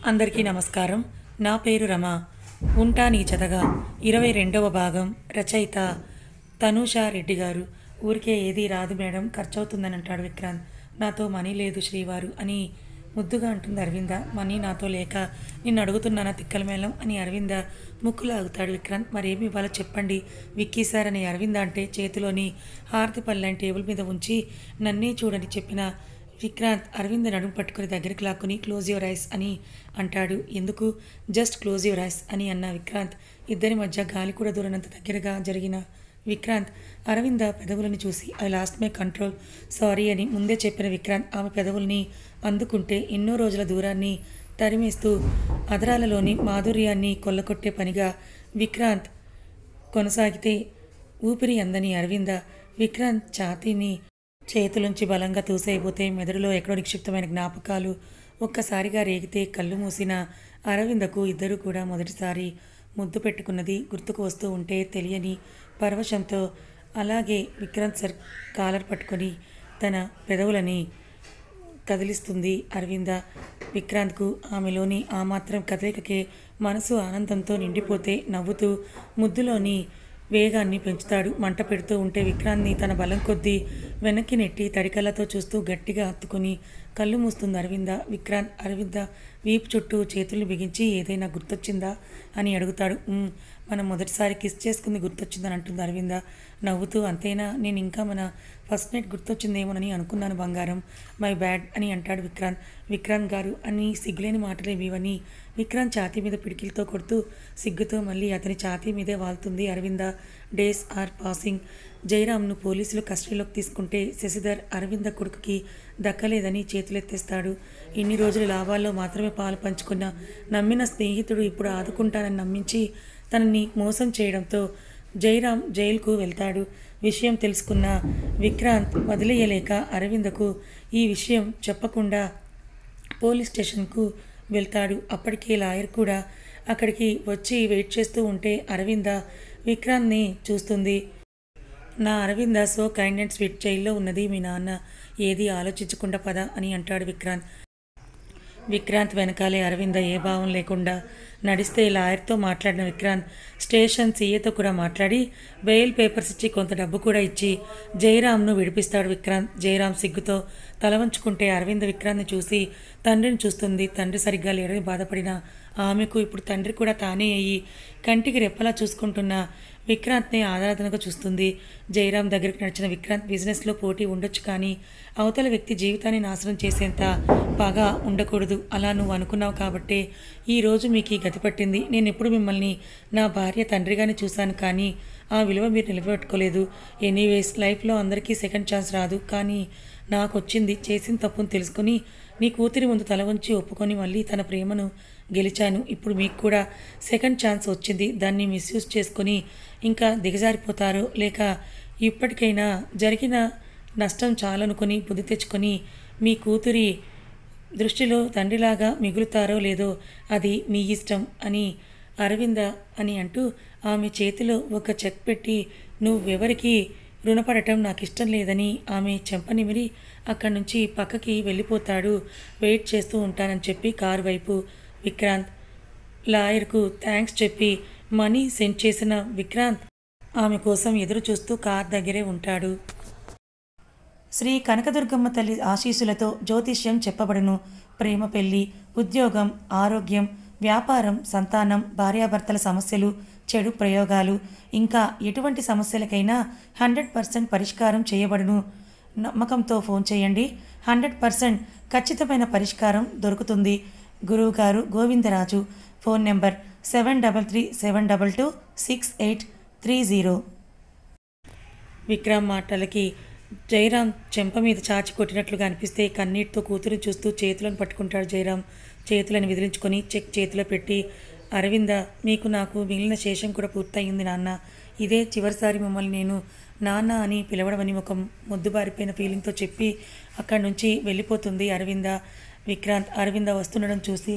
అందరికీ నమస్కారం. నా పేరు రమ. ఉంటా నీ చెతగా 22వ భాగం. రచయిత తనూషా రెడ్డి గారు. ఊరికే ఏదీ రాదు మేడం, ఖర్చవుతుందని అంటాడు విక్రాంత్. నాతో మనీ లేదు శ్రీవారు అని ముద్దుగా అంటుంది అరవింద. మనీ నాతో లేక నిన్ను అడుగుతున్నానా తిక్కల మేళం అని అరవింద ముక్కు లాగుతాడు విక్రాంత్. మరేమి ఇవ్వాలో చెప్పండి విక్కీ సార్ అని అరవింద అంటే చేతిలోని హారతి పళ్ళని టేబుల్ మీద ఉంచి నన్నే చూడని చెప్పిన విక్రాంత్ అరవింద నడుము పట్టుకుని దగ్గరికి లాక్కుని క్లోజ్ యువర్ ఐస్ అని అంటాడు. ఎందుకు? జస్ట్ క్లోజ్ యువర్ ఐస్ అని అన్న విక్రాంత్. ఇద్దరి మధ్య గాలి కూడా దూరనంత దగ్గరగా జరిగిన విక్రాంత్ అరవింద పెదవులను చూసి I lost my control sorry అని ముందే చెప్పిన విక్రాంత్ ఆమె పెదవుల్ని అందుకుంటే ఎన్నో రోజుల దూరాన్ని తరిమేస్తూ అదరాలలోని మాధుర్యాన్ని కొల్లకొట్టే పనిగా విక్రాంత్ కొనసాగితే ఊపిరి అందని అరవింద విక్రాంత్ ఛాతీని చేతులుంచి బలంగా తూసేయబోతే మెదడులో ఎక్కడో నిక్షిప్తమైన జ్ఞాపకాలు ఒక్కసారిగా రేగితే కళ్ళు మూసిన అరవిందకు ఇద్దరు కూడా మొదటిసారి ముద్దు పెట్టుకున్నది గుర్తుకు వస్తూ ఉంటే తెలియని పరవశంతో అలాగే విక్రాంత్ సర్ కాలర్ పట్టుకొని తన పెదవులని కదిలిస్తుంది అరవింద. విక్రాంత్కు ఆమెలోని ఆ మాత్రం కదలికకే మనసు ఆనందంతో నిండిపోతే నవ్వుతూ ముద్దులోని వేగాన్ని పెంచుతాడు. మంట పెడుతూ ఉంటే విక్రాంత్ని తన బలం కొద్దీ వెనక్కి నెట్టి తడికళ్ళతో చూస్తూ గట్టిగా హత్తుకుని కళ్ళు మూస్తుంది అరవింద. విక్రాంత్ అరవింద వీపు చుట్టూ చేతుల్ని బిగించి ఏదైనా గుర్తొచ్చిందా అని అడుగుతాడు. మనం మొదటిసారి కిస్ చేసుకుంది గుర్తొచ్చిందని అంటుంది అరవింద నవ్వుతూ. అంతేనా? నేను ఇంకా మన ఫస్ట్ నైట్ గుర్తొచ్చిందేమోనని అనుకున్నాను బంగారం, మై బ్యాడ్ అని అంటాడు విక్రాంత్. విక్రాంత్ గారు అని సిగ్గులేని మాటలేవివని విక్రాంత్ ఛాతీ మీద పిడికిలతో కొడుతూ సిగ్గుతో మళ్ళీ అతని ఛాతీ మీదే వాళ్తుంది అరవింద. Days are passing. జయరామ్ను పోలీసులు కస్టడీలోకి తీసుకుంటే శశిధర్ అరవింద కొడుకుకి దక్కలేదని చేతులెత్తేస్తాడు. ఇన్ని రోజులు లాభాల్లో మాత్రమే పాలు పంచుకున్న నమ్మిన స్నేహితుడు ఇప్పుడు ఆదుకుంటానని నమ్మించి తనని మోసం చేయడంతో జయరామ్ జైలుకు వెళ్తాడు. విషయం తెలుసుకున్న విక్రాంత్ వదిలేయలేక అరవిందకు ఈ విషయం చెప్పకుండా పోలీస్ స్టేషన్కు వెళ్తాడు. అప్పటికే లాయర్ కూడా అక్కడికి వచ్చి వెయిట్ చేస్తూ ఉంటే అరవింద విక్రాంత్ని చూస్తుంది. నా Aravinda so kind and sweet, జైల్లో ఉన్నది మీ నాన్న, ఏది ఆలోచించకుండా పద అని అంటాడు విక్రాంత్. విక్రాంత్ వెనకాలే అరవింద ఏ భావం లేకుండా నడిస్తే లాయర్తో మాట్లాడిన విక్రాంత్ స్టేషన్ సీఏతో కూడా మాట్లాడి బెయిల్ పేపర్స్ ఇచ్చి కొంత డబ్బు కూడా ఇచ్చి జయరామ్ను విడిపిస్తాడు విక్రాంత్. జయరామ్ సిగ్గుతో తల వంచుకుంటే అరవింద విక్రాంత్ని చూసి తండ్రిని చూస్తుంది. తండ్రి సరిగ్గా లేడని బాధపడిన ఆమెకు ఇప్పుడు తండ్రి కూడా తానే అయ్యి కంటికి రెప్పలా చూసుకుంటున్న విక్రాంత్ని ఆరాధనగా చూస్తుంది. జయరామ్ దగ్గరికి నడిచిన విక్రాంత్ బిజినెస్లో పోటీ ఉండొచ్చు కానీ అవతల వ్యక్తి జీవితాన్ని నాశనం చేసేంత పగ ఉండకూడదు. అలా నువ్వు అనుకున్నావు కాబట్టే ఈరోజు మీకు ఈ గతి పట్టింది. నేను ఎప్పుడు మిమ్మల్ని నా భార్య తండ్రిగానే చూశాను కానీ ఆ విలువ మీరు నిలబెట్టుకోలేదు. ఎనీవేస్ లైఫ్లో అందరికీ సెకండ్ ఛాన్స్ రాదు, కానీ నాకు వచ్చింది. చేసిన తప్పును తెలుసుకొని నీ కూతురి ముందు తల వంచి ఒప్పుకొని మళ్ళీ తన ప్రేమను గెలిచాను. ఇప్పుడు మీకు కూడా సెకండ్ ఛాన్స్ వచ్చింది. దాన్ని మిస్యూజ్ చేసుకొని ఇంకా దిగజారిపోతారో లేక ఇప్పటికైనా జరిగిన నష్టం చాలనుకొని బుద్ధి తెచ్చుకొని మీ కూతురి దృష్టిలో తండ్రిలాగా మిగులుతారో లేదో అది మీ ఇష్టం అని అరవింద అని అంటూ ఆమె చేతిలో ఒక చెక్ పెట్టి నువ్వెవరికి రుణపడటం నాకు ఇష్టం లేదని ఆమె చెంపనిమిరి అక్కడి నుంచి పక్కకి వెళ్ళిపోతాడు. వెయిట్ చేస్తూ ఉంటానని చెప్పి కారు వైపు విక్రాంత్ లాయర్కు థ్యాంక్స్ చెప్పి మనీ సెండ్ చేసిన విక్రాంత్ ఆమె కోసం ఎదురు చూస్తూ కార్ దగ్గరే ఉంటాడు. శ్రీ కనకదుర్గమ్మ తల్లి ఆశీస్సులతో జ్యోతిష్యం చెప్పబడును. ప్రేమ, పెళ్లి, ఉద్యోగం, ఆరోగ్యం, వ్యాపారం, సంతానం, భార్యాభర్తల సమస్యలు, చెడు ప్రయోగాలు, ఇంకా ఎటువంటి సమస్యలకైనా 100% పరిష్కారం చేయబడును. నమ్మకంతో ఫోన్ చేయండి. 100% ఖచ్చితమైన పరిష్కారం దొరుకుతుంది. గురువుగారు గోవిందరాజు. Phone number 7337226830. విక్రమ్ మాటలకి జయరామ్ చెంప మీద చాచి కొట్టినట్లుగా అనిపిస్తే కన్నీటితో కూతురు చూస్తూ చేతులను పట్టుకుంటాడు జయరామ్. చేతులను విదిలించుకొని చెక్ చేతిలో పెట్టి అరవింద మీకు నాకు మిగిలిన శేషం కూడా పూర్తయింది నాన్న. ఇదే చివరిసారి మిమ్మల్ని నేను నాన్న అని పిలవడమని ఒక మొద్దుబారిపోయిన ఫీలింగ్తో చెప్పి అక్కడి నుంచి వెళ్ళిపోతుంది అరవింద. విక్రాంత్ అరవింద వస్తుండడం చూసి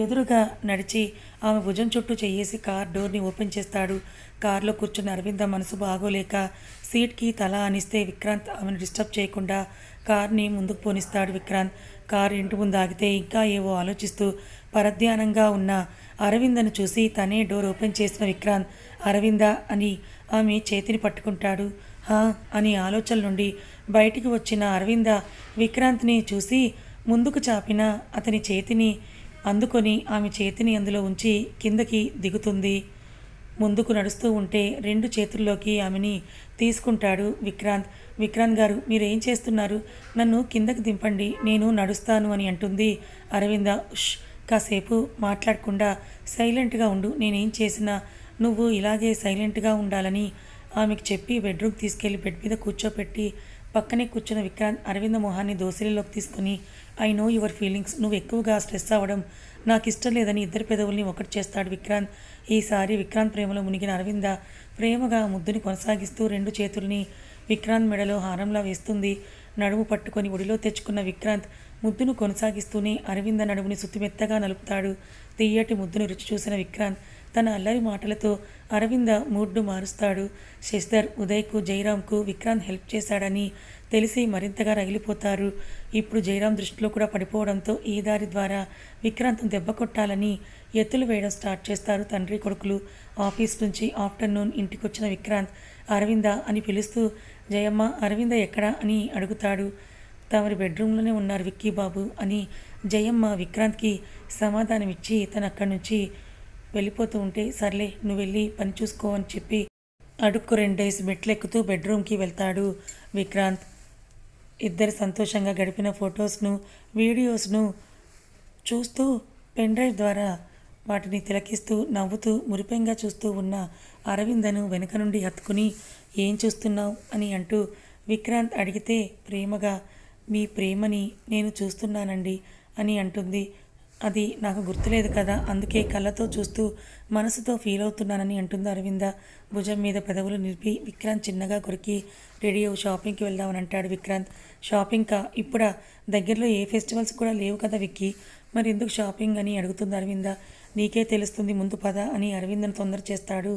ఎదురుగా నడిచి ఆమె భుజం చుట్టూ చెయ్యేసి కార్ డోర్ని ఓపెన్ చేస్తాడు. కారులో కూర్చున్న అరవింద మనసు బాగోలేక సీట్కి తల ఆనిస్తే విక్రాంత్ ఆమెను డిస్టర్బ్ చేయకుండా కార్ని ముందుకు పోనిస్తాడు. విక్రాంత్ కారు ఇంటి ముందు ఆగితే ఇంకా ఏవో ఆలోచిస్తూ పరధ్యానంగా ఉన్న అరవిందను చూసి తనే డోర్ ఓపెన్ చేసిన విక్రాంత్ అరవింద అని ఆమె చేతిని పట్టుకుంటాడు. హా అని ఆలోచన నుండి బయటికి వచ్చిన అరవింద విక్రాంత్ని చూసి ముందుకు చాపిన అతని చేతిని అందుకొని ఆమె చేతిని అందులో ఉంచి కిందకి దిగుతుంది. ముందుకు నడుస్తూ ఉంటే 2 చేతుల్లోకి ఆమెని తీసుకుంటాడు విక్రాంత్. విక్రాంత్ గారు మీరేం చేస్తున్నారు? నన్ను కిందకి దింపండి, నేను నడుస్తాను అని అంటుంది అరవింద. ఉష్, కాసేపు మాట్లాడకుండా సైలెంట్గా ఉండు, నేనేం చేసినా నువ్వు ఇలాగే సైలెంట్గా ఉండాలని ఆమెకు చెప్పి బెడ్రూమ్కి తీసుకెళ్లి బెడ్ మీద కూర్చోపెట్టి పక్కనే కూర్చున్న విక్రాంత్ అరవింద మొహాన్ని దోసిలిలోకి తీసుకుని ఐ నో యువర్ ఫీలింగ్స్, నువ్వు ఎక్కువగా స్ట్రెస్ అవ్వడం నాకు ఇష్టం లేదని ఇద్దరి పెదవుల్ని ఒకటి చేస్తాడు విక్రాంత్. ఈసారి విక్రాంత్ ప్రేమలో మునిగిన అరవింద ప్రేమగా ముద్దుని కొనసాగిస్తూ 2 చేతుల్ని విక్రాంత్ మెడలో హారంలా వేస్తుంది. నడుము పట్టుకొని ఒడిలో తెచ్చుకున్న విక్రాంత్ ముద్దును కొనసాగిస్తూనే అరవింద నడుముని సుత్తిమెత్తగా నలుపుతాడు. తీయటి ముద్దును రుచి చూసిన విక్రాంత్ తన అల్లరి మాటలతో అరవింద మూడ్ను మారుస్తాడు. శశిధర్, ఉదయ్కు, జయరాంకు విక్రాంత్ హెల్ప్ చేశాడని తెలిసి మరింతగా రగిలిపోతారు. ఇప్పుడు జయరాం దృష్టిలో కూడా పడిపోవడంతో ఈ దారి ద్వారా విక్రాంత్ను దెబ్బ కొట్టాలని ఎత్తులు వేయడం స్టార్ట్ చేస్తారు తండ్రి కొడుకులు. ఆఫీస్ నుంచి ఆఫ్టర్నూన్ ఇంటికొచ్చిన విక్రాంత్ అరవింద అని పిలుస్తూ జయమ్మ అరవింద ఎక్కడా అని అడుగుతాడు. తమరి బెడ్రూమ్లోనే ఉన్నారు విక్కీ బాబు అని జయమ్మ విక్రాంత్కి సమాధానమిచ్చి తను అక్కడి నుంచి వెళ్ళిపోతూ ఉంటే సర్లే నువ్వు వెళ్ళి పని చూసుకో అని చెప్పి అడుక్కు 2 మెట్లెక్కుతూ బెడ్రూమ్కి వెళ్తాడు విక్రాంత్. ఇద్దరు సంతోషంగా గడిపిన ఫొటోస్ను వీడియోస్ను చూస్తూ పెన్ డ్రైవ్ ద్వారా వాటిని తిలకిస్తూ నవ్వుతూ మురిపెంగా చూస్తూ ఉన్న అరవిందను వెనుక నుండి హత్తుకుని ఏం చూస్తున్నావు అని అంటూ విక్రాంత్ అడిగితే ప్రేమగా మీ ప్రేమని నేను చూస్తున్నానండి అని అంటుంది. అది నాకు గుర్తులేదు కదా, అందుకే కళ్ళతో చూస్తూ మనసుతో ఫీల్ అవుతున్నానని అంటుంది అరవింద. భుజం మీద పెదవులు నిలిపి విక్రాంత్ చిన్నగా కొరికి రెడీ అవ్వు, షాపింగ్కి వెళ్దామని అంటాడు విక్రాంత్. షాపింగ్కా? ఇప్పుడా? దగ్గరలో ఏ ఫెస్టివల్స్ కూడా లేవు కదా విక్కీ, మరి ఎందుకు షాపింగ్ అని అడుగుతుంది అరవింద. నీకే తెలుస్తుంది, ముందు పద అని అరవిందను తొందర చేస్తాడు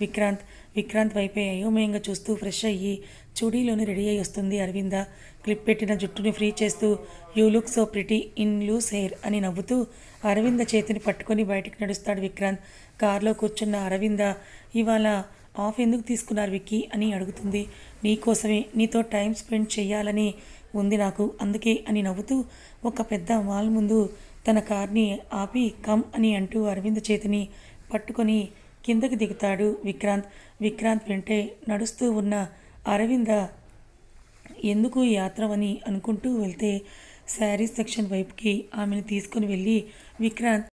విక్రాంత్. విక్రాంత్ వైపే అయోమయంగా చూస్తూ ఫ్రెష్ అయ్యి చుడీలోని రెడీ అయ్యి వస్తుంది అరవింద. క్లిప్ పెట్టిన జుట్టుని ఫ్రీ చేస్తూ you look so pretty in loose hair అని నవ్వుతూ అరవింద చేతిని పట్టుకొని బయటికి నడుస్తాడు విక్రాంత్. కారులో కూర్చున్న అరవింద ఇవాళ ఆఫ్ ఎందుకు తీసుకున్నారు విక్కీ అని అడుగుతుంది. నీకోసమే, నీతో టైం స్పెండ్ చేయాలని ఉంది నాకు, అందుకే అని నవ్వుతూ ఒక పెద్ద మాల్ ముందు తన కార్ని ఆపి కమ్ అని అంటూ అరవింద చేతిని పట్టుకొని కిందకి దిగుతాడు విక్రాంత్. విక్రాంత్ వెంటే నడుస్తూ ఉన్న అరవింద ఎందుకు ఈ యాత్రవని అనుకుంటూ వెళ్తే శారీస్ సెక్షన్ వైపుకి ఆమెను తీసుకుని వెళ్ళి విక్రాంత్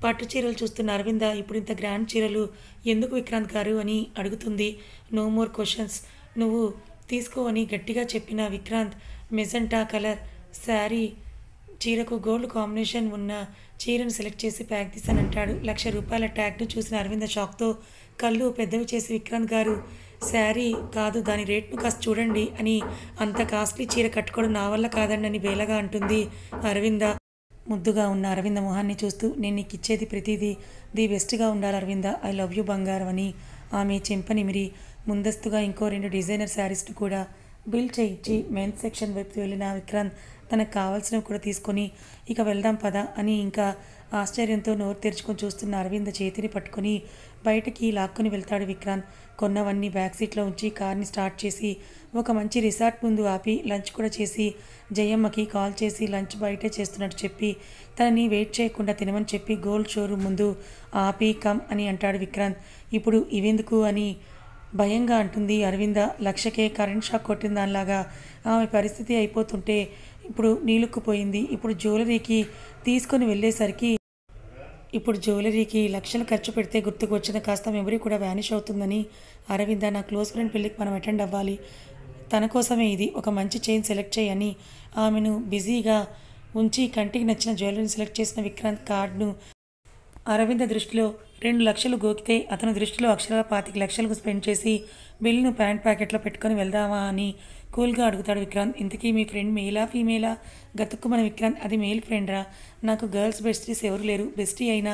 పట్టు చీరలు చూస్తున్న అరవింద ఇప్పుడు ఇంత గ్రాండ్ చీరలు ఎందుకు విక్రాంత్ గారు అని అడుగుతుంది. నో మోర్ క్వశ్చన్స్, నువ్వు తీసుకో అని గట్టిగా చెప్పిన విక్రాంత్ మెజెంటా కలర్ శారీ చీరకు గోల్డ్ కాంబినేషన్ ఉన్న చీరను సెలెక్ట్ చేసి ప్యాక్ తీసానంటాడు. ₹1,00,000 ట్యాగ్ను చూసిన అరవింద షాక్తో కళ్ళు పెద్దవి చేసి విక్రాంత్ గారు శారీ కాదు దాని రేట్ను కాస్త చూడండి అని, అంత కాస్ట్లీ చీర కట్టుకోవడం నా వల్ల కాదండి అని బేలగా అంటుంది అరవింద. ముద్దుగా ఉన్న అరవింద మొహాన్ని చూస్తూ నేను నీకు ఇచ్చేది ప్రతిదీ ది బెస్ట్గా ఉండాలి అరవింద, ఐ లవ్ యూ బంగారం అని ఆమె చెంపనిమిరి ముందస్తుగా ఇంకో 2 డిజైనర్ శారీస్ను కూడా బిల్ చేయించి మెన్స్ సెక్షన్ వైపు వెళ్ళిన విక్రాంత్ తనకు కావాల్సినవి కూడా తీసుకొని ఇక వెళ్దాం పద అని ఇంకా ఆశ్చర్యంతో నోరు తెరుచుకొని చూస్తున్న అరవింద చేతిని పట్టుకొని బయటికి లాక్కొని వెళ్తాడు విక్రాంత్. కొన్నవన్నీ బ్యాక్ సీట్లో ఉంచి కార్ని స్టార్ట్ చేసి ఒక మంచి రిసార్ట్ ముందు ఆపి లంచ్ కూడా చేసి జయమ్మకి కాల్ చేసి లంచ్ బయటే చేస్తున్నట్టు చెప్పి తనని వెయిట్ చేయకుండా తినమని చెప్పి గోల్డ్ షోరూమ్ ముందు ఆపి కమ్ అని అంటాడు విక్రాంత్. ఇప్పుడు ఇవెందుకు అని భయంగా అంటుంది అరవింద. 1,00,000కే కరెంట్ షాక్ కొట్టిన దానిలాగా ఆమె పరిస్థితి అయిపోతుంటే ఇప్పుడు నీలుక్కుపోయింది. ఇప్పుడు జ్యువెలరీకి తీసుకొని వెళ్ళేసరికి ఇప్పుడు జ్యువెలరీకి లక్షలు ఖర్చు పెడితే గుర్తుకు వచ్చిన కాస్త మెమరీ కూడా వ్యానిష్ అవుతుందని అరవింద నా క్లోజ్ ఫ్రెండ్ పెళ్ళికి మనం అటెండ్ అవ్వాలి, తన కోసమే ఇది ఒక మంచి చైన్ సెలెక్ట్ చేయని ఆమెను బిజీగా ఉంచి కంటికి నచ్చిన జ్యువెలరీని సెలెక్ట్ చేసిన విక్రాంత్ కార్డును అరవింద దృష్టిలో 2 లక్షలు గోకితే అతని దృష్టిలో అక్షరాల 25 లక్షలకు స్పెండ్ చేసి బిల్లును ప్యాంట్ ప్యాకెట్లో పెట్టుకొని వెళ్దామా అని కూల్గా అడుగుతాడు విక్రాంత్. ఇంతకీ మీ ఫ్రెండ్ మేలా ఫీమేలా? గతుక్కుమని విక్రాంత్, అది మేల్ ఫ్రెండ్ రా. నాకు గర్ల్స్ బెస్టీస్ ఎవరు లేరు. బెస్టీ అయినా,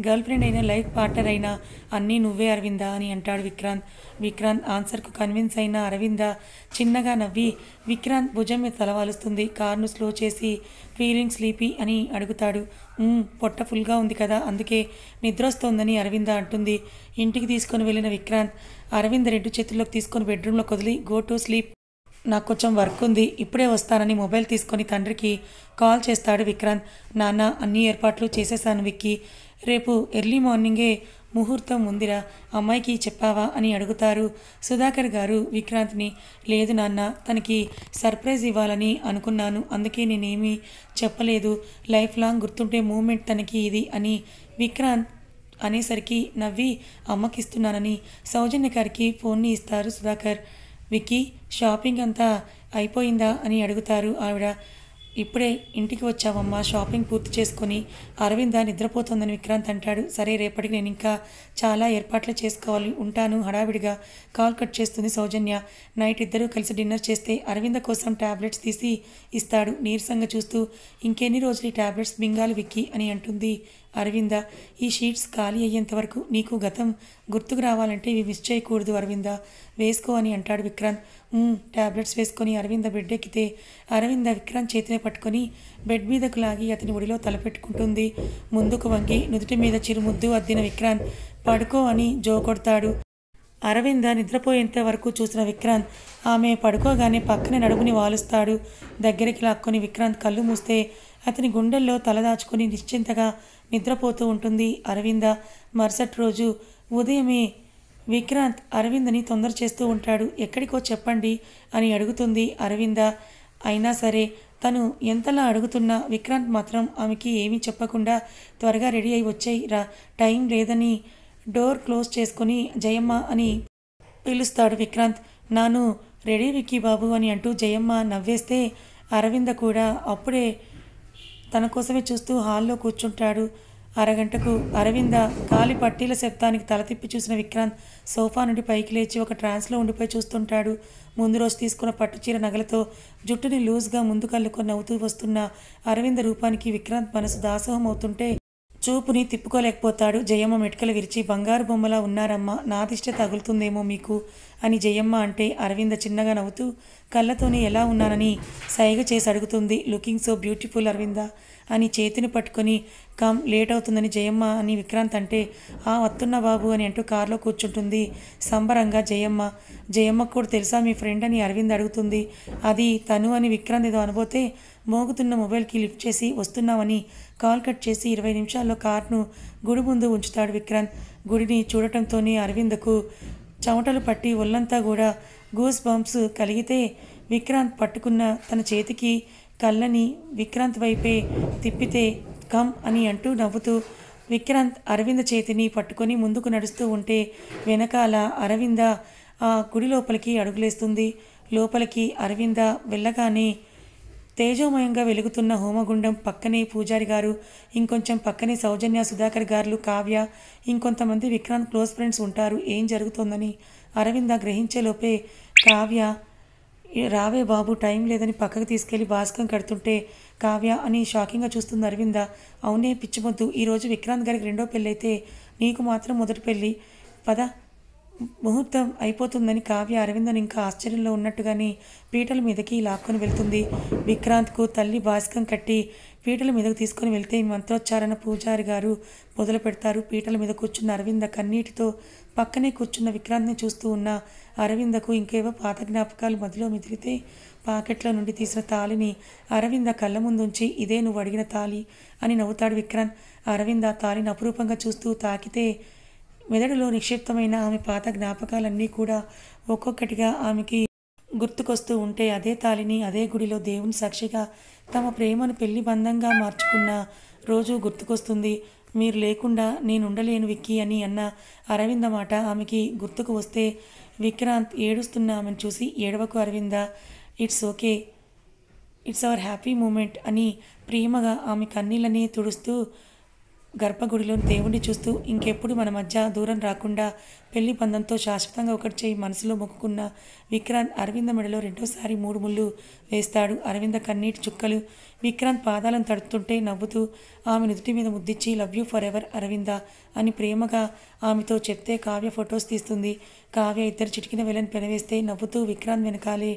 గర్ల్ ఫ్రెండ్ అయినా, లైఫ్ పార్ట్నర్ అయినా అన్నీ నువ్వే అరవిందా అని అంటాడు విక్రాంత్. విక్రాంత్ ఆన్సర్కు కన్విన్స్ అయిన అరవింద చిన్నగా నవ్వి విక్రాంత్ భుజం మీద తలవాలుస్తుంది. కారును స్లో చేసి ఫీలింగ్ స్లీపీ అని అడుగుతాడు. పొట్ట ఫుల్గా ఉంది కదా, అందుకే నిద్రొస్తోందని అరవింద అంటుంది. ఇంటికి తీసుకొని వెళ్ళిన విక్రాంత్ అరవింద 2 చేతుల్లోకి తీసుకొని బెడ్రూమ్లో కదిలి గో టు స్లీప్, నాకు కొంచెం వర్క్ ఉంది, ఇప్పుడే వస్తానని మొబైల్ తీసుకొని తండ్రికి కాల్ చేస్తాడు విక్రాంత్. నాన్న, అన్ని ఏర్పాట్లు చేసేసాను విక్కీ, రేపు ఎర్లీ మార్నింగే ముహూర్తం ఉందిరా, అమ్మాయికి చెప్పావా అని అడుగుతారు సుధాకర్ గారు విక్రాంత్ని. లేదు నాన్న, తనకి సర్ప్రైజ్ ఇవ్వాలని అనుకున్నాను, అందుకే నేనేమీ చెప్పలేదు. లైఫ్ లాంగ్ గుర్తుంటే మూమెంట్ తనకి ఇది అని విక్రాంత్ అనేసరికి నవ్వి అమ్మకిస్తున్నానని సౌజన్య గారికి ఫోన్ని ఇస్తారు సుధాకర్. విక్కీ, షాపింగ్ అంతా అయిపోయిందా అని అడుగుతారు ఆవిడ. ఇప్పుడే ఇంటికి వచ్చావమ్మా, షాపింగ్ పూర్తి చేసుకొని. అరవింద నిద్రపోతోందని విక్రాంత్ అంటాడు. సరే, రేపటికి నేను ఇంకా చాలా ఏర్పాట్లు చేసుకోవాలి, ఉంటాను. హడావిడిగా కాల్ కట్ చేస్తుంది సౌజన్య. నైట్ ఇద్దరూ కలిసి డిన్నర్ చేస్తే అరవింద కోసం టాబ్లెట్స్ తీసి ఇస్తాడు. నీరసంగా చూస్తూ, ఇంకెన్ని రోజులు ఈ టాబ్లెట్స్ మింగాలి విక్కీ అని అంటుంది అరవింద. ఈ షీట్స్ ఖాళీ అయ్యేంత వరకు నీకు గతం గుర్తుకు రావాలంటే ఇవి మిస్ చేయకూడదు అరవింద, వేసుకో అని అంటాడు విక్రాంత్. టాబ్లెట్స్ వేసుకొని అరవింద బెడ్ ఎక్కితే అరవింద విక్రాంత్ చేతిని పట్టుకొని బెడ్ మీదకు లాగి అతని ఒడిలో తలపెట్టుకుంటుంది. ముందుకు వంగి నుదుటి మీద చిరుముద్దు అద్దిన విక్రాంత్ పడుకో అని జో కొడతాడు. అరవింద నిద్రపోయేంత వరకు చూసిన విక్రాంత్ ఆమె పడుకోగానే పక్కనే నడుముని వాలుస్తాడు. దగ్గరికి లాక్కొని విక్రాంత్ కళ్ళు మూస్తే అతని గుండెల్లో తలదాచుకొని నిశ్చింతగా నిద్రపోతూ ఉంటుంది అరవింద. మరుసటి రోజు ఉదయమే విక్రాంత్ అరవిందని తొందర చేస్తూ ఉంటాడు. ఎక్కడికో చెప్పండి అని అడుగుతుంది అరవింద. అయినా సరే తను ఎంతలా అడుగుతున్నా విక్రాంత్ మాత్రం ఆమెకి ఏమీ చెప్పకుండా త్వరగా రెడీ అయి వచ్చేయి రా, టైం లేదని డోర్ క్లోజ్ చేసుకుని జయమ్మ అని పిలుస్తాడు విక్రాంత్. నాను రెడీ విక్కీ బాబు అని అంటూ జయమ్మ నవ్వేస్తే అరవింద కూడా అప్పుడే తన కోసమే చూస్తూ హాల్లో కూర్చుంటాడు. అరగంటకు అరవింద కాలి పట్టీల శబ్దానికి తల తిప్పి చూసిన విక్రాంత్ సోఫా నుండి పైకి లేచి ఒక ట్రాన్స్లో ఉండిపోయి చూస్తుంటాడు. ముందు రోజు తీసుకున్న పట్టుచీర నగలతో జుట్టుని లూజ్గా ముందు కళ్ళుకొని నవ్వుతూ వస్తున్న అరవింద రూపానికి విక్రాంత్ మనసు దాసోహం అవుతుంటే చూపుని తిప్పుకోలేకపోతాడు. జయమ్మ మెటుకలు విరిచి, బంగారు బొమ్మలా ఉన్నారమ్మా, నా దిష్టి తగులుతుందేమో మీకు అని జయమ్మ అంటే అరవింద చిన్నగా నవ్వుతూ కళ్ళతోనే ఎలా ఉన్నానని సైగ చేసి అడుగుతుంది. లుకింగ్ సో బ్యూటిఫుల్ అరవింద అని చేతిని పట్టుకొని కమ్, లేట్ అవుతుందని జయమ్మ అని విక్రాంత్ అంటే వస్తున్నా బాబు అని అంటూ కారులో కూర్చుంటుంది సంబరంగా జయమ్మ. జయమ్మకు కూడా తెలుసా మీ ఫ్రెండ్ అని అరవింద్ అడుగుతుంది. అది తను అని విక్రాంత్ ఏదో అనుబోతే మోగుతున్న మొబైల్కి లిఫ్ట్ చేసి వస్తున్నామని కాల్ కట్ చేసి 20 నిమిషాల్లో కార్ను గుడి ముందు ఉంచుతాడు విక్రాంత్. గుడిని చూడటంతోనే అరవిందకు చెమటలు పట్టి ఒళ్ళంతా కూడా గూస్ బంప్స్ కలిగితే విక్రాంత్ పట్టుకున్న తన చేతికి కళ్ళని విక్రాంత్ వైపే తిప్పితే కమ్ అని అంటూ నవ్వుతూ విక్రాంత్ అరవింద చేతిని పట్టుకొని ముందుకు నడుస్తూ ఉంటే వెనకాల అరవింద ఆ గుడి లోపలికి అడుగులేస్తుంది. లోపలికి అరవింద వెళ్ళగానే తేజోమయంగా వెలుగుతున్న హోమగుండం పక్కనే పూజారి గారు, ఇంకొంచెం పక్కనే సౌజన్య, సుధాకర్ గారు, కావ్య, ఇంకొంతమంది విక్రాంత్ క్లోజ్ ఫ్రెండ్స్ ఉంటారు. ఏం జరుగుతోందని అరవింద గ్రహించేలోపే కావ్య రావే బాబు, టైం లేదని పక్కకు తీసుకెళ్లి భాస్కం కడుతుంటే కావ్య అని షాకింగ్గా చూస్తుంది అరవింద. అవునే పిచ్చిమొద్దు, ఈరోజు విక్రాంత్ గారికి 2వ పెళ్ళి అయితే నీకు మాత్రం మొదటి పెళ్ళి, పద ముహూర్తం అయిపోతుందని కావ్య అరవిందను ఇంకా ఆశ్చర్యంలో ఉన్నట్టుగానే పీటల మీదకి లాక్కొని వెళ్తుంది. విక్రాంత్కు తల్లి భాస్కం కట్టి పీటల మీదకు తీసుకొని వెళ్తే మంత్రోచ్చారణ పూజారి గారు మొదలు పెడతారు. పీటల మీద కూర్చున్న అరవింద కన్నీటితో పక్కనే కూర్చున్న విక్రాంత్ని చూస్తూ ఉన్న అరవిందకు ఇంకేవో పాత జ్ఞాపకాలు మదిలో మెదిలితే పాకెట్లో నుండి తీసిన తాళిని అరవింద కళ్ళ ముందుంచి ఇదే నువ్వు అడిగిన తాళి అని నవ్వుతాడు విక్రాంత్. అరవింద తాళిని అపురూపంగా చూస్తూ తాకితే మెదడులో నిక్షిప్తమైన ఆమె పాత జ్ఞాపకాలన్నీ కూడా ఒక్కొక్కటిగా ఆమెకి గుర్తుకొస్తూ ఉంటే అదే తాళిని అదే గుడిలో దేవుని సాక్షిగా తమ ప్రేమను పెళ్లి బంధంగా మార్చుకున్న రోజు గుర్తుకొస్తుంది. మీరు లేకుండా నేను ఉండలేను విక్కీ అని అన్న అరవింద మాట ఆమెకి గుర్తుకు వస్తే విక్రాంత్ ఏడుస్తున్న ఆమెను చూసి ఏడవకు Aravinda, it's okay, it's our happy moment అని ప్రేమగా ఆమె కన్నీళ్ళని తుడుస్తూ గర్భగుడిలో దేవుణ్ణి చూస్తూ ఇంకెప్పుడు మన మధ్య దూరం రాకుండా పెళ్లి బంధంతో శాశ్వతంగా ఒకటి చేయి మనసులో మొక్కుకున్న విక్రాంత్ అరవింద మెడలో రెండోసారి 3 ముళ్ళు వేస్తాడు. అరవింద కన్నీటి చుక్కలు విక్రాంత్ పాదాలను తడుతుంటే నవ్వుతూ ఆమె నుదుటి మీద ముద్దిచ్చి love you forever Aravinda అని ప్రేమగా ఆమెతో చెప్తే కావ్య ఫొటోస్ తీస్తుంది. కావ్య ఇద్దరు చిటికిన వేలని పెనవేస్తే నవ్వుతూ విక్రాంత్ వెనకాలే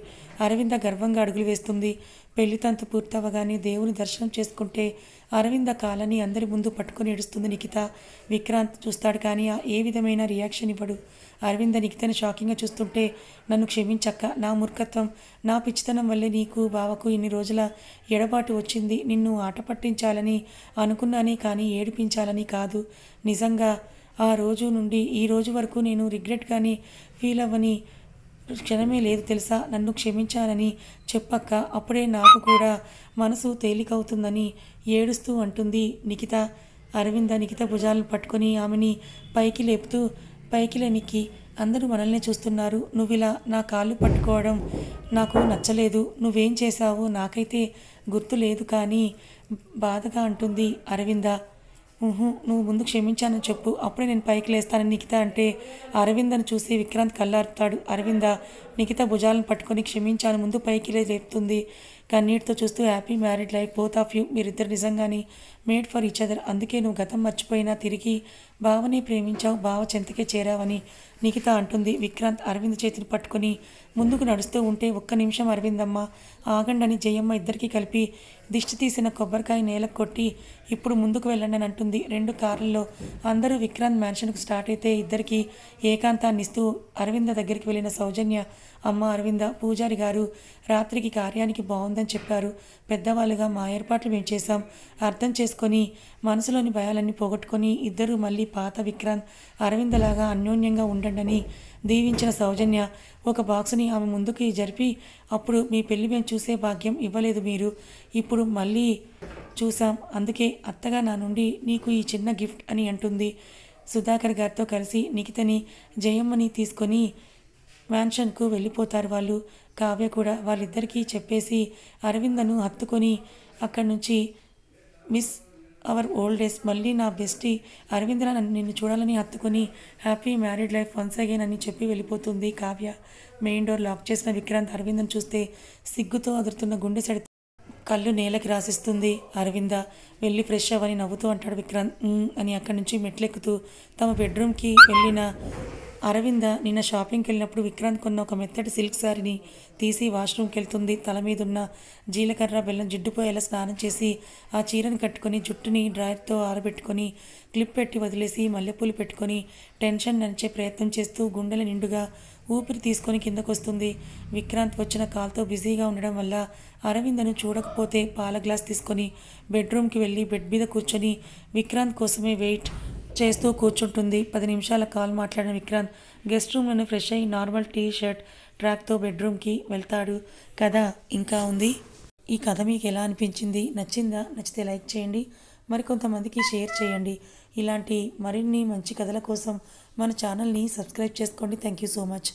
అరవింద గర్వంగా అడుగులు వేస్తుంది. పెళ్లి తంతు పూర్తవగానే దేవుని దర్శనం చేసుకుంటే అరవింద కాలని అందరి ముందు పట్టుకొని ఏడుస్తుంది నిఖిత. విక్రాంత్ చూస్తాడు కానీ ఏ విధమైన రియాక్షన్ ఇవ్వడు. అరవింద నిఖితని షాకింగ్గా చూస్తుంటే నన్ను క్షమించక్క, నా మూర్ఖత్వం, నా పిచ్చితనం వల్లే నీకు బావకు ఇన్ని రోజుల ఎడబాటు వచ్చింది. నిన్ను ఆట పట్టించాలని అనుకున్నానే కానీ ఏడిపించాలని కాదు. నిజంగా ఆ రోజు నుండి ఈ రోజు వరకు నేను రిగ్రెట్ కానీ ఫీల్ అవ్వని క్షణమే లేదు తెలుసా. నన్ను క్షమించాలని చెప్పక్క, అప్పుడే నాకు కూడా మనసు తేలికవుతుందని ఏడుస్తూ అంటుంది నిఖిత. అరవింద నిఖిత భుజాలను పట్టుకొని ఆమెని పైకి లేపుతూ పైకి లేనికి అందరూ మనల్నే చూస్తున్నారు. నువ్విలా నా కాళ్ళు పట్టుకోవడం నాకు నచ్చలేదు. నువ్వేం చేశావో నాకైతే గుర్తు లేదు కానీ బాధగా అంటుంది అరవింద. నువ్వు ముందు క్షమించానని చెప్పు, అప్పుడే నేను పైకి లేస్తానని నిఖిత అంటే అరవిందను చూసి విక్రాంత్ కళ్ళారుతాడు. అరవింద నిఖిత భుజాలను పట్టుకొని క్షమించాను ముందు పైకి లేపుతుంది. కన్నీటితో చూస్తూ happy married life both of you, మీరిద్దరు నిజంగానే మేడ్ ఫర్ ఈచ్ అదర్. అందుకే నువ్వు గతం మర్చిపోయినా తిరిగి బావని ప్రేమించావు, బావ చెంతకే చేరావని నిఖిత అంటుంది. విక్రాంత్ అరవింద్ చేతిని పట్టుకొని ముందుకు నడుస్తూ ఉంటే ఒక్క నిమిషం అరవిందమ్మ ఆగండని జయమ్మ ఇద్దరికీ కలిపి దిష్టి తీసిన కొబ్బరికాయ నేలకు కొట్టి ఇప్పుడు ముందుకు వెళ్ళండి అని అంటుంది. 2 కార్లలో అందరూ విక్రాంత్ మ్యాన్షన్కు స్టార్ట్ అయితే ఇద్దరికి ఏకాంతాన్ని ఇస్తూ అరవింద దగ్గరికి వెళ్ళిన సౌజన్య, అమ్మ అరవింద, పూజారి గారు రాత్రికి కార్యానికి బాగుందని చెప్పారు. పెద్దవాళ్ళుగా మా ఏర్పాట్లు మేము చేశాం. అర్థం చేసుకొని మనసులోని భయాలన్నీ పోగొట్టుకొని ఇద్దరూ మళ్ళీ పాత విక్రాంత్ అరవిందలాగా అన్యోన్యంగా ఉండండి దీవించిన సౌజన్య ఒక బాక్సుని ఆమె ముందుకి జరిపి, అప్పుడు మీ పెళ్లి మేము చూసే భాగ్యం ఇవ్వలేదు మీరు, ఇప్పుడు మళ్ళీ చూసాం. అందుకే అత్తగా నా నుండి నీకు ఈ చిన్న గిఫ్ట్ అని అంటుంది. సుధాకర్ గారితో కలిసి నిఖితని జయమ్మని తీసుకొని మ్యాన్షన్కు వెళ్ళిపోతారు వాళ్ళు. కావ్య కూడా వాళ్ళిద్దరికీ చెప్పేసి అరవిందను హత్తుకొని అక్కడి నుంచి మిస్ అవర్ ఓల్డ్ డేస్, మళ్ళీ నా బెస్టీ అరవిందన నిన్ను చూడాలని హత్తుకొని happy married life once again అని చెప్పి వెళ్ళిపోతుంది కావ్య. మెయిన్ డోర్ లాక్ చేసిన విక్రాంత్ అరవిందను చూస్తే సిగ్గుతో అదురుతున్న గుండె సడి కళ్ళు నేలకి రాసిస్తుంది. అరవింద వెళ్ళి ఫ్రెష్ అవ్వని నవ్వుతూ అంటాడు విక్రాంత్. అని అక్కడి నుంచి మెట్లెక్కుతూ తమ బెడ్రూమ్కి వెళ్ళిన అరవింద నిన్న షాపింగ్కి వెళ్ళినప్పుడు విక్రాంత్ కొన్న ఒక మెత్తటి సిల్క్ శారీని తీసి వాష్రూమ్కి వెళ్తుంది. తల మీదున్న జీలకర్ర బెల్లం జిడ్డుపోయేలా స్నానం చేసి ఆ చీరను కట్టుకొని జుట్టుని డ్రాయర్తో ఆరబెట్టుకొని క్లిప్ పెట్టి వదిలేసి మల్లెపూలు పెట్టుకొని టెన్షన్ నడిచే ప్రయత్నం చేస్తూ గుండెల నిండుగా ఊపిరి తీసుకొని కిందకొస్తుంది. విక్రాంత్ వచ్చిన కాల్తో బిజీగా ఉండడం వల్ల అరవిందను చూడకపోతే పాల గ్లాస్ తీసుకొని బెడ్రూమ్కి వెళ్ళి బెడ్ మీద కూర్చొని విక్రాంత్ కోసమే వెయిట్ చేస్తూ కూర్చుంటుంది. 10 నిమిషాల కాల్ మాట్లాడిన విక్రాంత్ గెస్ట్ రూమ్లోనే ఫ్రెష్ అయ్యి నార్మల్ టీ షర్ట్ ట్రాక్తో బెడ్రూమ్కి వెళ్తాడు. కథ ఇంకా ఉంది. ఈ కథ మీకు ఎలా అనిపించింది? నచ్చిందా? నచ్చితే లైక్ చేయండి, మరికొంతమందికి షేర్ చేయండి. ఇలాంటి మరిన్ని మంచి కథల కోసం మన ఛానల్ని సబ్స్క్రైబ్ చేసుకోండి. Thank you so much.